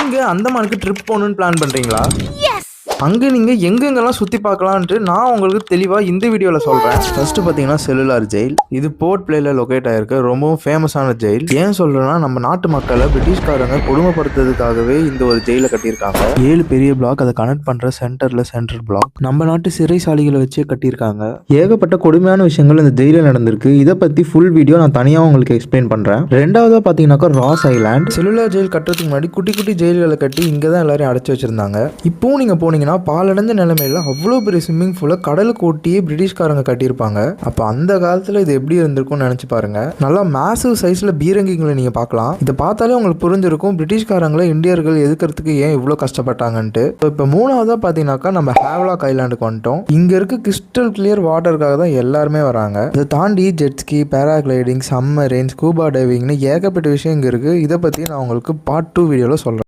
நீங்க அந்தமானுக்கு ட்ரிப் போகணும்னு பிளான் பண்றீங்களா? அங்கே நீங்கள் எங்கெங்கெல்லாம் சுற்றி பார்க்கலான்ட்டு நான் உங்களுக்கு தெளிவாக இந்த வீடியோவில் சொல்கிறேன். ஃபர்ஸ்ட் பார்த்தீங்கன்னா செல்லுலார் ஜெயில். இது போர்ட் பிளேல லொக்கேட் ஆகிருக்கு. ரொம்பவும் ஃபேமஸான ஜெயில். ஏன் சொல்கிறேன்னா நம்ம நாட்டு மக்களை பிரிட்டிஷ்காரங்க கொடுமைப்படுத்துறதுக்காகவே இந்த ஒரு ஜெயிலை கட்டியிருக்காங்க. 7 பெரிய பிளாக், அதை கனெக்ட் பண்ணுற சென்டர் பிளாக் நம்ம நாட்டு சிறைசாலிகளை வச்சே கட்டியிருக்காங்க. ஏகப்பட்ட கொடுமையான விஷயங்கள் இந்த ஜெயிலில் நடந்திருக்கு. இதை பற்றி ஃபுல் வீடியோ நான் தனியாக உங்களுக்கு எக்ஸ்பிளைன் பண்ணுறேன். ரெண்டாவதாக பார்த்தீங்கன்னாக்கா ராஸ் ஐலாண்ட். செல்லுலார் ஜெயில் கட்டுறதுக்கு முன்னாடி குட்டி குட்டி ஜெயில்களை கட்டி இங்கே தான் எல்லாரையும் அடைச்சி வச்சிருந்தாங்க. இப்போவும் நீங்கள் போனீங்கன்னா பாலடைஞ்ச நிலைமையில அவ்வளோ பெரிய ஸ்விம்மிங் பூலை கடலுக்கு ஒட்டியே பிரிட்டிஷ்காரங்க கட்டியிருப்பாங்க. அப்போ அந்த காலத்தில் இது எப்படி இருந்திருக்கும்னு நினச்சி பாருங்க. நல்லா மேசிவ் சைஸில் பீரங்கிங்களை நீங்கள் பார்க்கலாம். இதை பார்த்தாலே உங்களுக்கு புரிஞ்சிருக்கும் பிரிட்டிஷ்காரங்களை இந்தியர்கள் எதுக்கிறதுக்கு ஏன் இவ்வளோ கஷ்டப்பட்டாங்கன்ட்டு. இப்போ மூணாவதாக பார்த்தீங்கன்னாக்கா நம்ம ஹேவ்லாக் ஐலாண்டுக்கு வந்துட்டோம். இங்கே இருக்க கிறிஸ்டல் கிளியர் வாட்டருக்காக தான் எல்லாருமே வராங்க. இதை தாண்டி ஜெட்ஸ்கி, பேராகிளைடிங், சம்மரின், ஸ்கூபா டைவிங்னு ஏகப்பட்ட விஷயம் இங்கே இருக்குது. இதை பற்றி நான் உங்களுக்கு பார்ட் 2 வீடியோவில் சொல்கிறேன்.